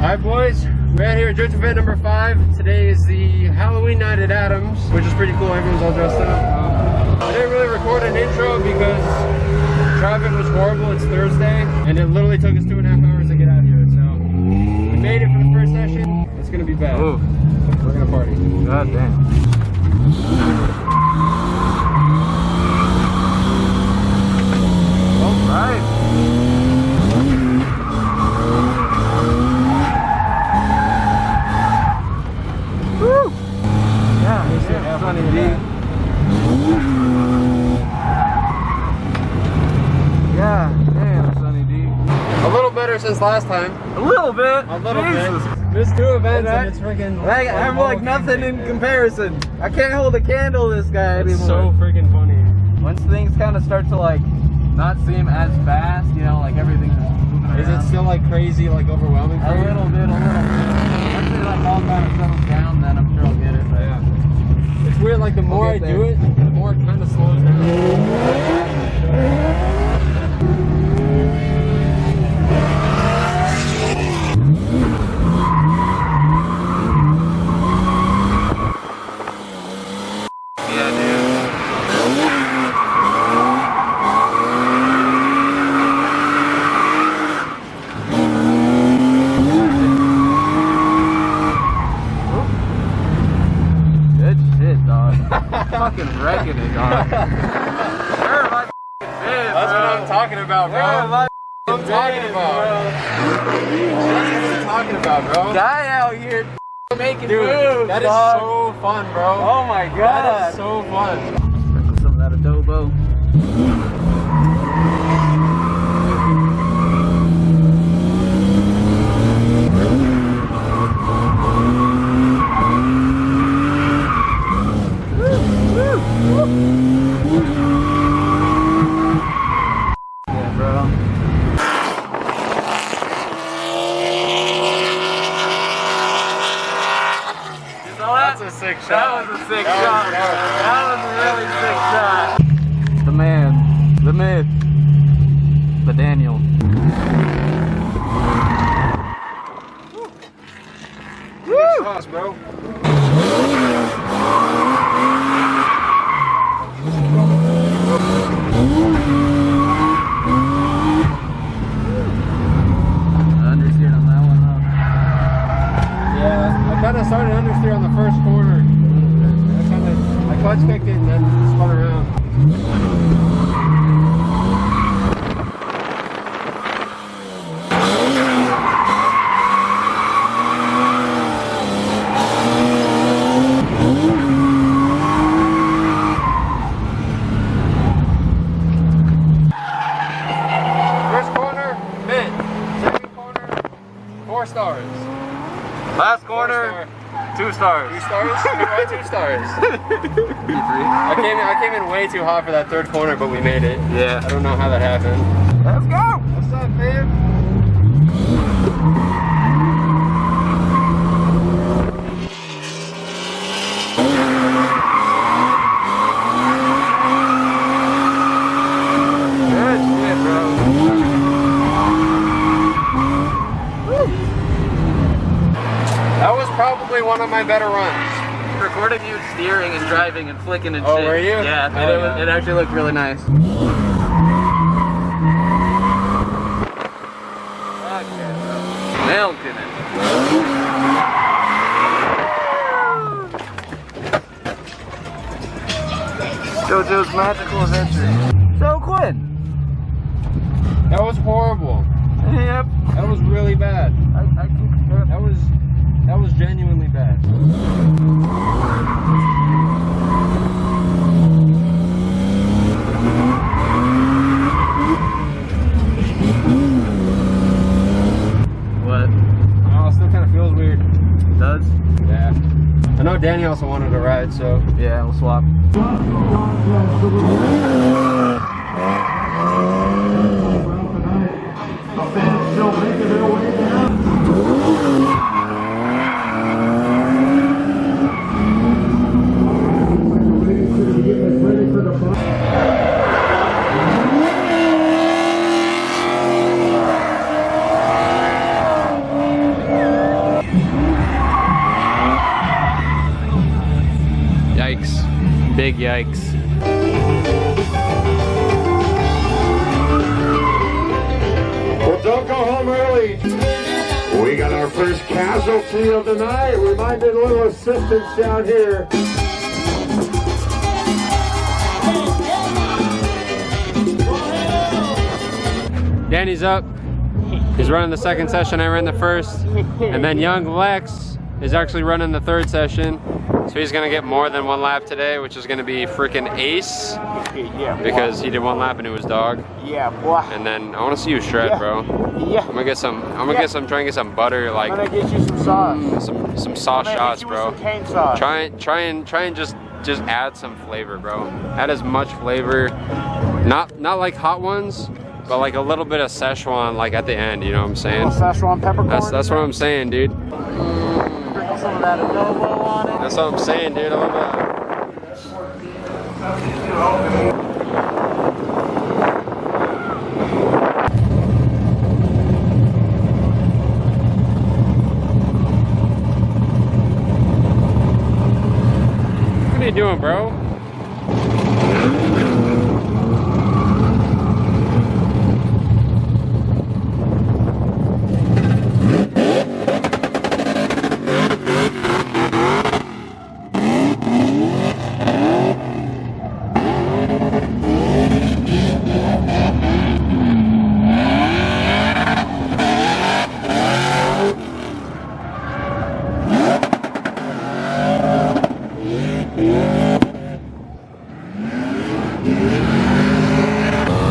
Alright boys, we're out here at Drift Event number 5. Today is the Halloween night at Adams, which is pretty cool. Everyone's all dressed up. I didn't really record an intro because traffic was horrible. It's Thursday, and it literally took us 2.5 hours to get out here. So we made it for the first session. It's gonna be bad. Ooh. We're gonna party. God damn. All right. Woo! Yeah, Sunny D. Yeah, damn, Sunny D. A little better since last time. A little bit. A little Jesus. bit. There's 2 events and it's freaking. I'm like nothing in comparison. I can't hold a candle to this guy It's anymore. so freaking funny. Once things kind of start to like not seem as fast, you know, like everything's just moving around. Is it still like crazy, like overwhelming for A you? little bit. Once it like all kind of settles down, then I'm sure I'll get it. But Yeah. It's weird, like the more I do it, the more it kind of slows down. Yeah, dude. Good shit, dog. Fucking wrecking it, dog. Where have I been, That's bro? what I'm talking about, bro. Where have I I'm talking about. That's what I'm talking about, bro. Guy out here making Dude, moves, that is dog. so fun, bro. Oh my god. That is so fun. Sprinkle some of that adobo. Yeah, bro. That's a sick shot. That was a sick shot. That That was a really sick shot. The man, the myth, the Daniel. Woo! Sauce, bro. Understeered on that one, huh? Yeah, I kind of started understeer on the first corner. I clutch kicked it and then spun around. First corner, mid. Second corner, 4 stars. Last corner, 2 stars. 2 stars? Why 2 stars? I came in way too hot for that third corner, but we made it. Yeah. I don't know how that happened. Let's go. What's up, fam? Good shit, bro. That was probably one of my better runs. Recorded you steering and driving and flicking and Oh, shit. were you? Yeah, and Oh, yeah. it actually looked really nice. Fuck yeah, bro. Milking it. JoJo's Magical Adventure. So Quinn. That was horrible. Yep. That was really bad. I can compare. That was genuinely bad. What? Oh, it still kind of feels weird. It does? Yeah. I know Danny also wanted to ride, so. Yeah, we'll swap. Big yikes. Well, don't go home early. We got our first casualty of the night. We might need a little assistance down here. Danny's up. He's running the second session. I ran the first. And then young Lex is actually running the third session. So he's gonna get more than one lap today, which is gonna be freaking ace. Yeah, Because he did one lap into his dog. Yeah, boy. And then I wanna see you shred, bro. Yeah. I'm gonna get some, try and get some butter, like I'm gonna get you some sauce. some sauce I'm gonna shots, hit you bro. with some cane sauce. Try and just add some flavor, bro. Add as much flavor. Not like hot ones, but like a little bit of Szechuan, like at the end, you know what I'm saying? Szechuan peppercorn. That's what I'm saying, dude. Sprinkle some of that adobo on it. That's what I'm saying, dude. I love that. What are you doing, bro?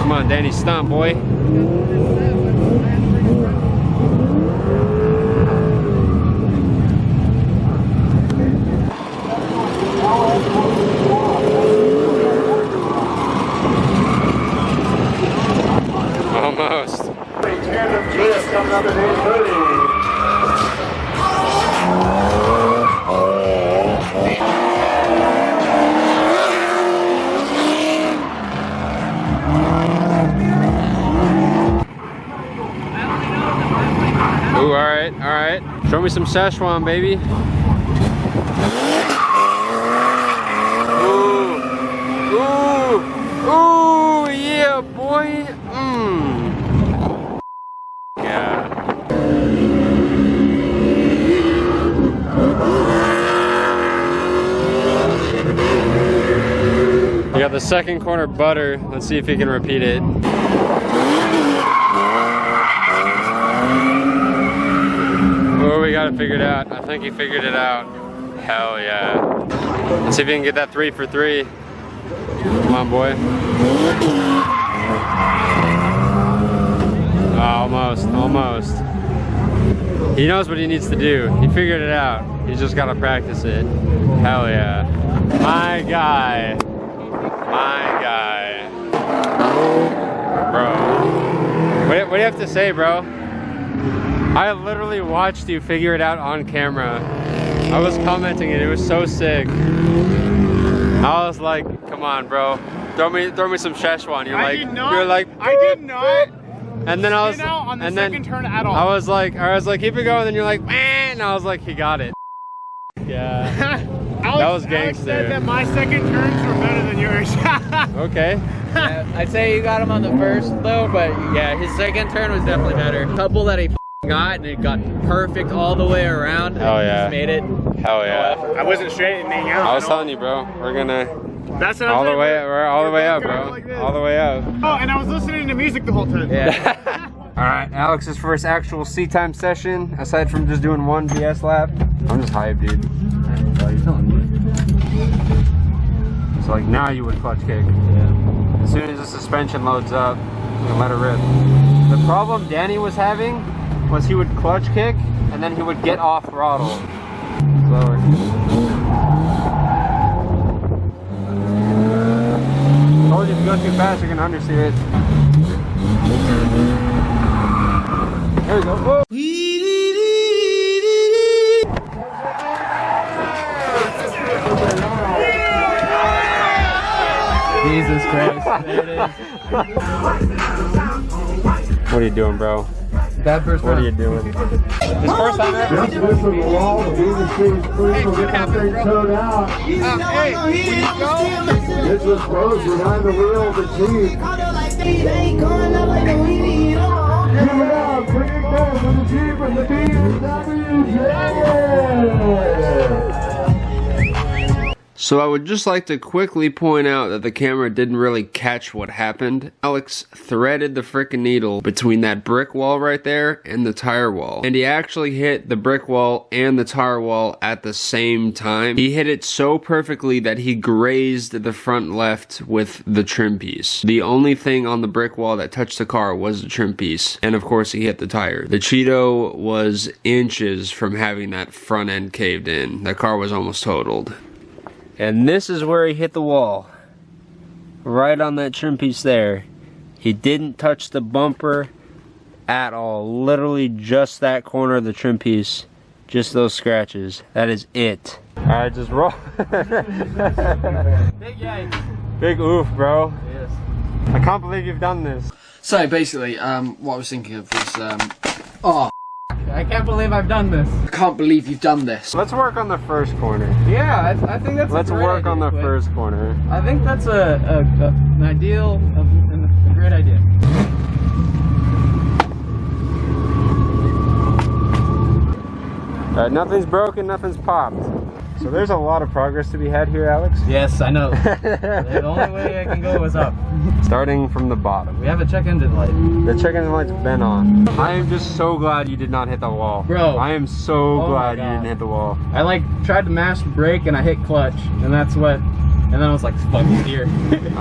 Come on, Danny, stomp, boy. Almost. Tandem twist coming up at 8:30. Ooh, all right. Show me some Szechuan, baby. Ooh, yeah, boy. Yeah. You got the second corner butter. Let's see if he can repeat it. Oh, we got it figured out. I think he figured it out. Hell yeah. Let's see if he can get that 3 for 3. Come on, boy. Almost. He knows what he needs to do. He figured it out. He's just got to practice it. Hell yeah. My guy. Bro. What do you have to say, bro? I literally watched you figure it out on camera. I was commenting it. It was so sick. I was like, come on, bro. Throw me some Szechuan. You're like, I did not. And then I was, on the and second then turn at all. I was like, keep it going. And you're like, man. And I was like, he got it. Yeah. That was gangster. Alex said that my second turns were better than yours. Okay. Yeah, I'd say you got him on the first though, but yeah, his second turn was definitely better. Couple that he got, and it got perfect all the way around. Hell yeah. Just made it. Hell yeah. I wasn't straightening out. I was telling you, bro. We're gonna That's what all I'm the way. saying. We're all the way up, bro. Like this. All the way up. Oh, and I was listening to music the whole time. Yeah. All right, Alex's first actual C-time session, aside from just doing one BS lap. I'm just hyped, dude. Oh, you're feeling good. So like now you would clutch kick. Yeah. As soon as the suspension loads up, you can let it rip. The problem Danny was having was he would clutch kick and then he would get off throttle. Slower. Told you if you go too fast, you're gonna understeer it. There we go. Whoa. Jesus Christ. There it is. What are you doing, bro? Bad first What are time. you doing? His first time ever. Just missing the wall. The Beaver City's crew will get that thing towed out. This was close behind the wheel of the Jeep. Give it up. Bring it down for the Jeep and the BMW. Yeah! So I would just like to quickly point out that the camera didn't really catch what happened. Alex threaded the frickin' needle between that brick wall right there and the tire wall. And he actually hit the brick wall and the tire wall at the same time. He hit it so perfectly that he grazed the front left with the trim piece. The only thing on the brick wall that touched the car was the trim piece. And of course he hit the tire. The Cheeto was inches from having that front end caved in. That car was almost totaled. And this is where he hit the wall. Right on that trim piece there. He didn't touch the bumper at all. Literally just that corner of the trim piece. Just those scratches. That is it. Alright, just roll. Big yikes. Big oof, bro. Yes. I can't believe you've done this. So basically, what I was thinking of was, I can't believe I've done this. I can't believe you've done this. Let's work on the first corner. Yeah, I think that's Let's a great work on the idea, Quinn. first corner. I think that's an ideal, a great idea. Alright, nothing's broken, nothing's popped. So there's a lot of progress to be had here, Alex. Yes, I know. The only way I can go is up. Starting from the bottom. We have a check engine light. The check engine light's been on. I am just so glad you did not hit the wall. Bro. I am so Oh glad my you didn't God. hit the wall. I like tried to mash brake and I hit clutch, and that's what. And then I was like, fuck this gear.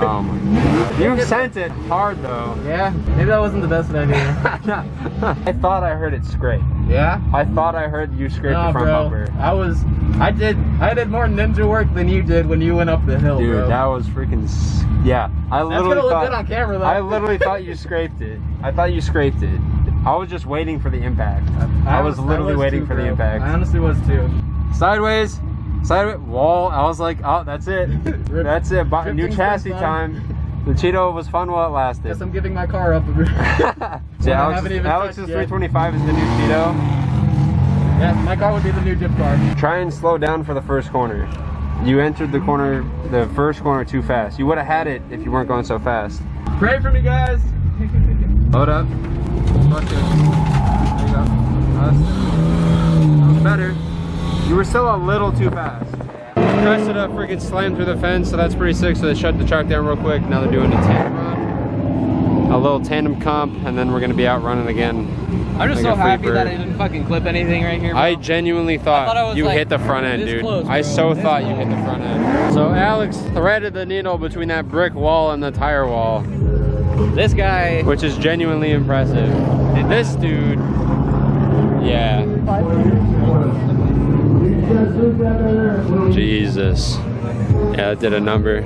Oh my god. You sent it hard though. Yeah, maybe that wasn't the best idea. I thought I heard it scrape. Yeah? I thought I heard you scrape the front bumper. I did more ninja work than you did when you went up the hill, Dude, bro. that was freaking. Yeah, I That's literally gonna look thought. good on camera though. I literally thought you scraped it. I thought you scraped it. I was just waiting for the impact. I was literally waiting too, for the bro. impact. I honestly was too. Sideways, wall. I was like, oh, that's it. That's it. New Drifting's chassis been fun. time. The Cheeto was fun while it lasted. Guess I'm giving my car up a bit. See, I haven't even Alex's touched yet. 325 is the new Cheeto. Yeah, my car would be the new dip car. Try and slow down for the first corner. You entered the corner, the first corner too fast. You would have had it if you weren't going so fast. Pray for me, guys. Load up. Fuck it. There you go. That was better. You were still a little too fast. Crested up, freaking slammed through the fence, so that's pretty sick. So they shut the truck down real quick. Now they're doing a tandem run. A little tandem comp, and then we're gonna be out running again. I'm just Like so a free happy that bird. I didn't fucking clip anything right here, bro. I genuinely thought, I was you like hit the front end, this dude. close, I bro. so This thought you close. hit the front end. So Alex threaded the needle between that brick wall and the tire wall, This guy, which is genuinely impressive. And this dude, yeah. Jesus. Yeah, it did a number.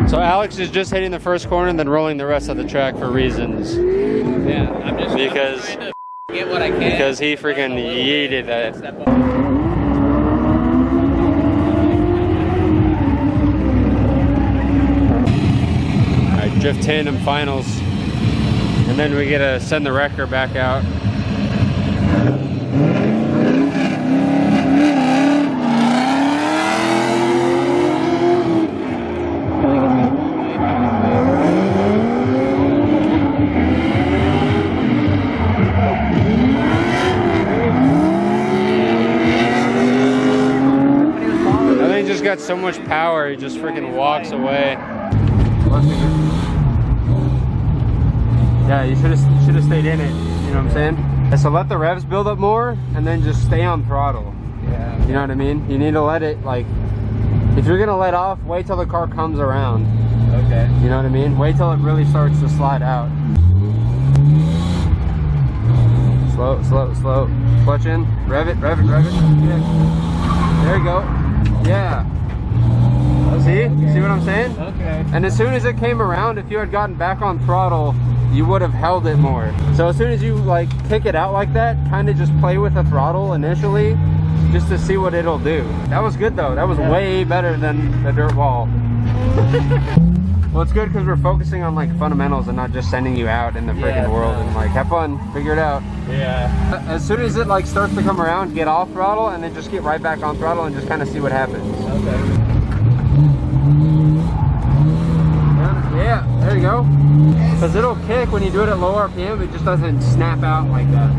So Alex is just hitting the first corner and then rolling the rest of the track for reasons. yeah, I'm just Because- trying to get what I can. Because he freaking yeeted that. Step up. Alright, drift tandem finals. And then we get to send the wrecker back out. I think he just got so much power, he just freaking walks away. Yeah, you should have stayed in it. You know what I'm saying? And so let the revs build up more, and then just stay on throttle. Yeah. You know what I mean? You need to let it, like, if you're gonna let off, wait till the car comes around. Okay. You know what I mean? Wait till it really starts to slide out. Slow, slow, slow. Clutch in. Rev it, rev it, rev it. Yeah. There you go. Yeah. See? See what I'm saying? Okay. And as soon as it came around, if you had gotten back on throttle, you would have held it more. So as soon as you like kick it out like that, kind of just play with the throttle initially, just to see what it'll do. That was good though. That was way better than the dirt wall. Well, it's good because we're focusing on like fundamentals and not just sending you out in the freaking world and like have fun, figure it out. Yeah. As soon as it like starts to come around, get off throttle and then just get right back on throttle and just kind of see what happens. Okay. Yeah, there you go. Because it'll kick when you do it at low RPM, it just doesn't snap out like that.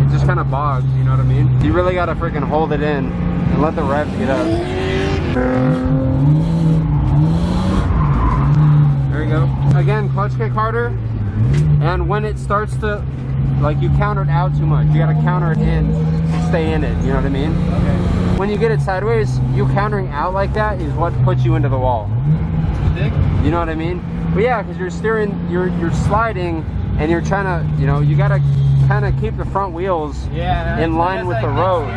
It just kind of bogs, you know what I mean? You really got to freaking hold it in and let the revs get up. There you go. Again, clutch kick harder. And when it starts to, like you counter it out too much, you got to counter it in, stay in it, you know what I mean? Okay. When you get it sideways, you countering out like that is what puts you into the wall. You know what I mean? But yeah, because you're steering, you're sliding, and you're trying to, you know, you gotta kind of keep the front wheels in line with the road.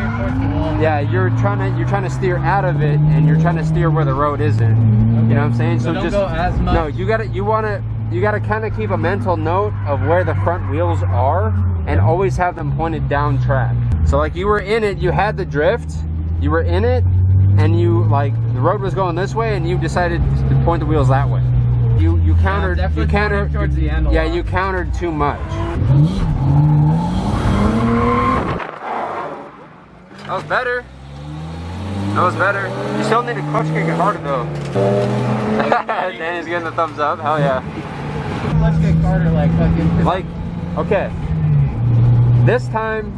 Yeah, you're trying to steer out of it, and you're trying to steer where the road isn't. Okay. You know what I'm saying? So don't just go as much. No, you gotta kind of keep a mental note of where the front wheels are, and always have them pointed down track. So like you were in it, you had the drift, you were in it, and you like the road was going this way, and you decided to point the wheels that way. You countered. Yeah, you countered towards the end. Yeah, you countered too much. That was better. That was better. You still need to clutch kick it harder though. Danny's getting the thumbs up. Hell yeah. Let's get Carter like fucking. Like, okay. This time,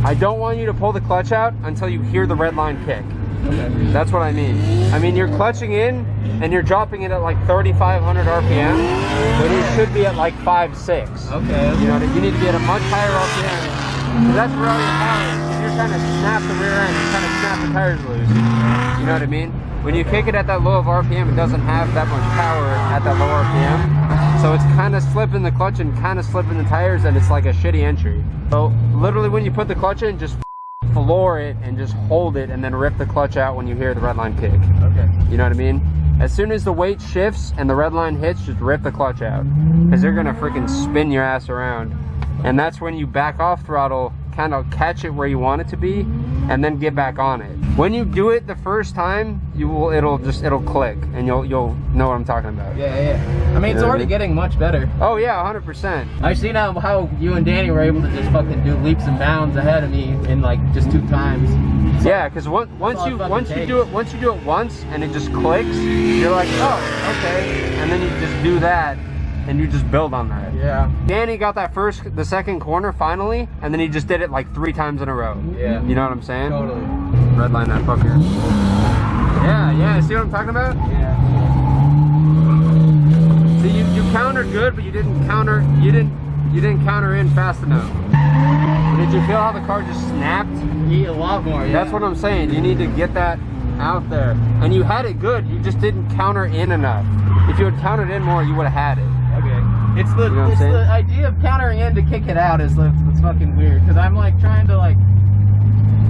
I don't want you to pull the clutch out until you hear the red line kick. Okay. That's what I mean. I mean, you're clutching in and you're dropping it at like 3,500 RPM, but you should be at like 5.6. Okay. You know, you need to be at a much higher RPM. Because that's where all your power is. If you're trying to snap the rear end, you're trying to snap the tires loose. You know what I mean? When you kick it at that low of RPM, it doesn't have that much power at that low RPM. So it's kind of slipping the clutch and kind of slipping the tires, and it's like a shitty entry. So literally when you put the clutch in, just floor it and just hold it and then rip the clutch out when you hear the red line kick. Okay. You know what I mean? As soon as the weight shifts and the red line hits, just rip the clutch out. Because they're gonna freaking spin your ass around. And that's when you back off throttle, kind of catch it where you want it to be, and then get back on it. When you do it the first time, it'll click, and you'll know what I'm talking about. Yeah. I mean, it's already getting much better. Oh yeah, 100%. I've seen how you and Danny were able to just fucking do leaps and bounds ahead of me in like just 2 times. So yeah, because once you do it once and it just clicks, you're like, oh, okay, and then you just do that. And you just build on that. Yeah. Danny got the second corner finally, and then he just did it like 3 times in a row. Yeah. You know what I'm saying? Totally. Redline that fucker. Yeah, see what I'm talking about? Yeah. See, you countered good, but you didn't counter in fast enough. Did you feel how the car just snapped? A lot more, yeah. That's what I'm saying. You need to get that out there. And you had it good, you just didn't counter in enough. If you had countered in more, you would have had it. Okay. It's the You know what I'm saying? the idea of countering in to kick it out is it's fucking weird, because I'm like trying to like,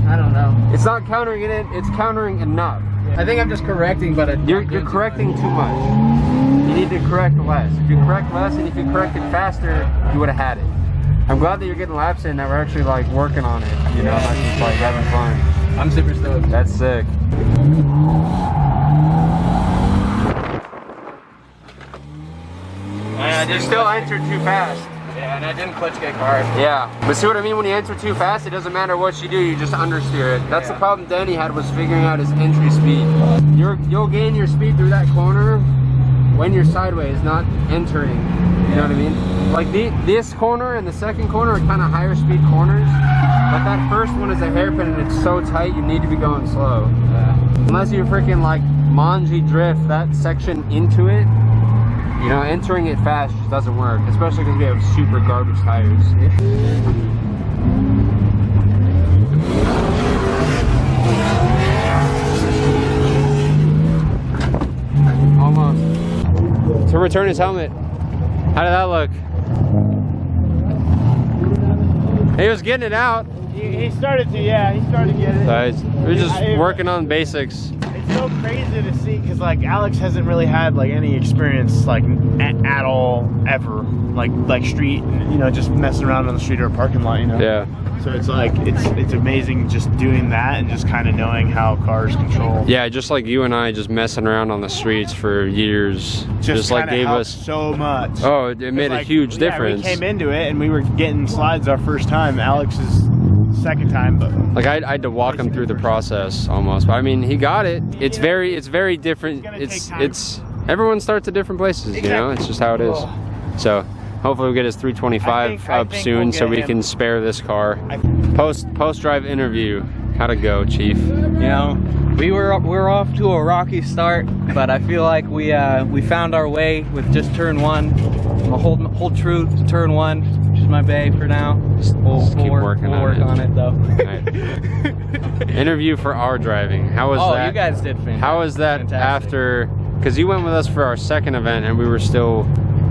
I don't know. It's not countering it in, it's countering enough. I think I'm just correcting, but You're correcting too much. You need to correct less. If you correct less and if you corrected faster, you would have had it. I'm glad that you're getting laps in that we're actually like working on it, you know, not just like having fun. I'm super stoked. That's sick. You still entered too fast. Yeah, and I didn't clutch kick hard. Yeah, but see what I mean? When you enter too fast, it doesn't matter what you do, you just understeer it. That's the problem Danny had, was figuring out his entry speed. You'll gain your speed through that corner when you're sideways, not entering. You know what I mean? Like this corner and the second corner are kind of higher speed corners, but that first one is a hairpin and it's so tight you need to be going slow. Unless you freaking like Manji drift that section into it, you know, entering it fast just doesn't work, especially because we have super garbage tires. Almost. To return his helmet. How did that look? He was getting it out. He started to, yeah, he started to get it. Guys, we're just working on basics. It it's so crazy to see because like Alex hasn't really had like any experience like at all ever like street, you know, just messing around on the street or a parking lot, you know. Yeah. So it's like it's amazing just doing that and just kind of knowing how cars control. Yeah, just like you and I just messing around on the streets for years, just like gave us so much. Oh, it made a huge difference. We came into it and we were getting slides our first time. Alex's second time, but like I had to walk him through the process almost. But I mean, he got it. It's very different. It's everyone starts at different places, you know. It's just how it is. So hopefully we'll get his 325 up soon, so we can spare this car. Post drive interview. How'd it go, Chief? You know, we're off to a rocky start, but I feel like we found our way with just turn one. We'll hold true to turn one, which is my bay for now. We'll keep working on it though. Right. Interview for our driving. How was that? Oh, you guys did fantastic. How was that after? Because you went with us for our second event, and we were still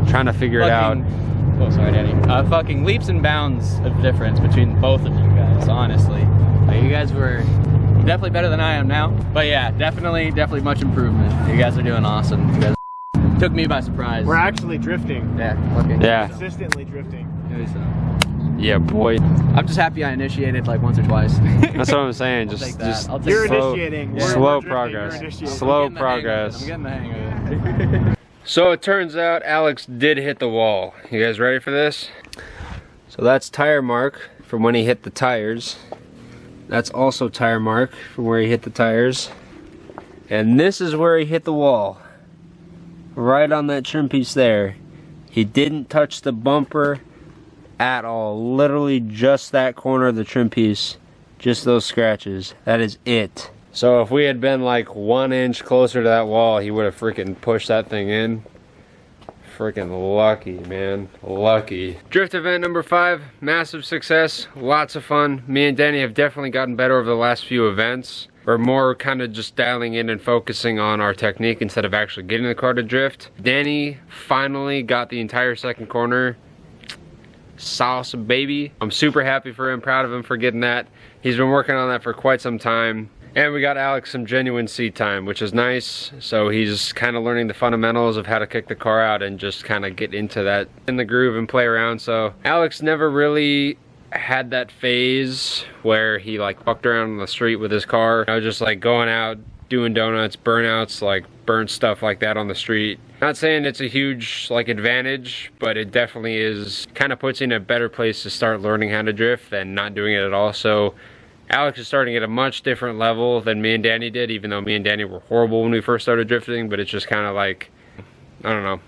trying to figure it out. Oh, sorry, Danny. Fucking leaps and bounds of difference between both of you guys, honestly. You guys were definitely better than I am now. But yeah, definitely much improvement. You guys are doing awesome. You guys took me by surprise. we're actually drifting. Yeah, fucking Yeah. Consistently drifting. Yeah, boy. I'm just happy I initiated like once or twice. That's what I'm saying. I'll Just take that. I'll take You're it. initiating. We're Slow drifting, progress. you're initiating. Slow I'm getting the hang of it. progress. I'm getting the hang of it. So it turns out Alex did hit the wall. You guys ready for this? So that's tire mark from when he hit the tires. That's also tire mark from where he hit the tires. And this is where he hit the wall. Right on that trim piece there. He didn't touch the bumper at all. Literally just that corner of the trim piece. Just those scratches. That is it. So if we had been like 1 inch closer to that wall, he would have freaking pushed that thing in. Freaking lucky, man. Lucky. Drift event number 5, massive success, lots of fun. Me and Danny have definitely gotten better over the last few events. We're more kind of just dialing in and focusing on our technique instead of actually getting the car to drift. Danny finally got the entire second corner. Sauce, baby. I'm super happy for him, proud of him for getting that. He's been working on that for quite some time. And we got Alex some genuine seat time, which is nice. So he's kind of learning the fundamentals of how to kick the car out and just kind of get into that in the groove and play around. So Alex never really had that phase where he like fucked around on the street with his car. I was just like going out, doing donuts, burnouts, like burnt stuff like that on the street. Not saying it's a huge like advantage, but it definitely is, kind of puts you in a better place to start learning how to drift than not doing it at all. So Alex is starting at a much different level than me and Danny did, even though me and Danny were horrible when we first started drifting, but it's just kind of like, I don't know.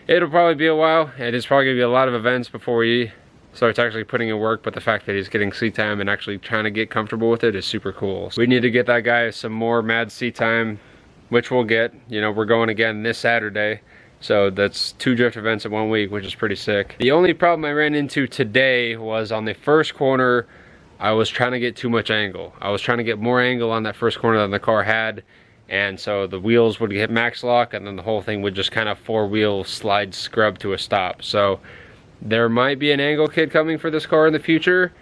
It'll probably be a while, and it's probably gonna be a lot of events before he starts actually putting in work, but the fact that he's getting seat time and actually trying to get comfortable with it is super cool. So we need to get that guy some more mad seat time, which we'll get. You know, we're going again this Saturday. So that's 2 drift events in 1 week, which is pretty sick. The only problem I ran into today was on the first corner, I was trying to get too much angle. I was trying to get more angle on that first corner than the car had. And so the wheels would hit max lock and then the whole thing would just kind of 4-wheel slide scrub to a stop. So there might be an angle kit coming for this car in the future.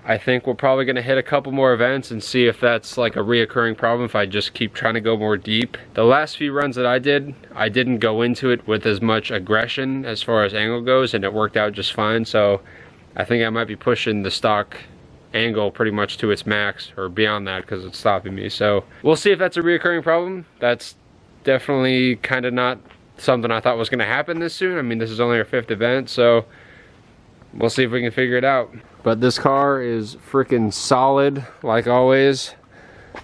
I think we're probably gonna hit a couple more events and see if that's like a reoccurring problem if I just keep trying to go more deep. The last few runs that I didn't go into it with as much aggression as far as angle goes, and it worked out just fine. So I think I might be pushing the stock angle pretty much to its max or beyond that because it's stopping me. So we'll see if that's a reoccurring problem. That's definitely kind of not something I thought was going to happen this soon. I mean, this is only our 5th event, so we'll see if we can figure it out. But this car is freaking solid, like always.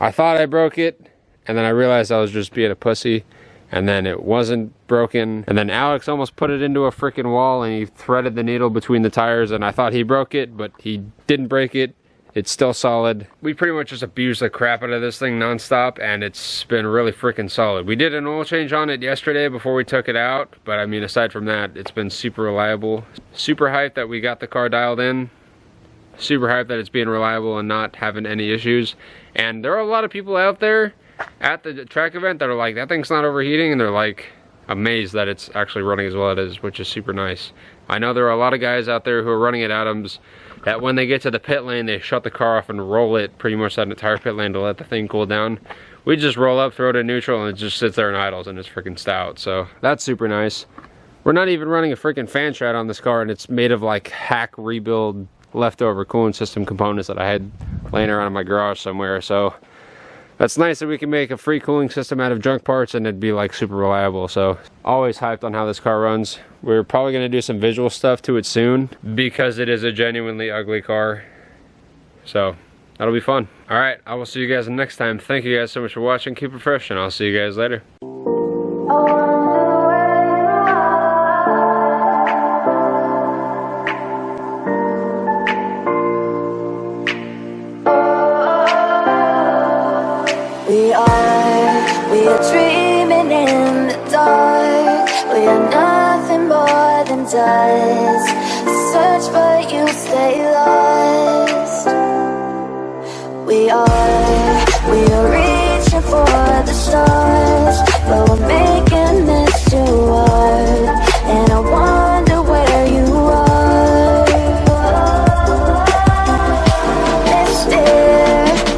I thought I broke it, and then I realized I was just being a pussy, and then it wasn't broken. And then Alex almost put it into a freaking wall, and he threaded the needle between the tires, and I thought he broke it, but he didn't break it. It's still solid. We pretty much just abused the crap out of this thing nonstop, and it's been really freaking solid. We did an oil change on it yesterday before we took it out, but I mean, aside from that, it's been super reliable. Super hyped that we got the car dialed in. Super hyped that it's being reliable and not having any issues. And there are a lot of people out there at the track event that are like, that thing's not overheating, and they're like amazed that it's actually running as well as it is, which is super nice. I know there are a lot of guys out there who are running at Adams that when they get to the pit lane, they shut the car off and roll it pretty much that entire pit lane to let the thing cool down. We just roll up, throw it in neutral, and it just sits there and idles, and it's freaking stout. So that's super nice. We're not even running a freaking fan shroud on this car, and it's made of like hack rebuild leftover cooling system components that I had laying around in my garage somewhere. So that's nice that we can make a free cooling system out of junk parts and it'd be like super reliable. So always hyped on how this car runs. We're probably gonna do some visual stuff to it soon because it is a genuinely ugly car. So that'll be fun. All right, I will see you guys next time. Thank you guys so much for watching. Keep it fresh, and I'll see you guys later. We are dreaming in the dark. We are nothing more than dust. Search but you stay lost. We are reaching for the stars, but we're making this too hard. And I wonder where you are.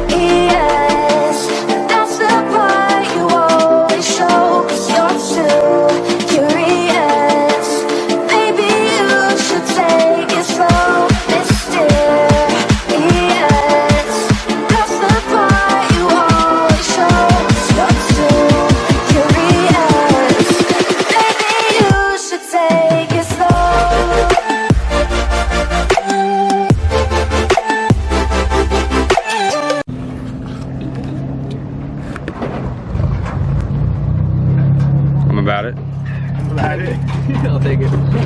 Mysterious, that's the part you always show. 'Cause you're too curious. Maybe you should take it slow. Mysterious, that's the part you always show. 'Cause you're too curious. Maybe you should take it slow. I'm about it. About it. I'll take it.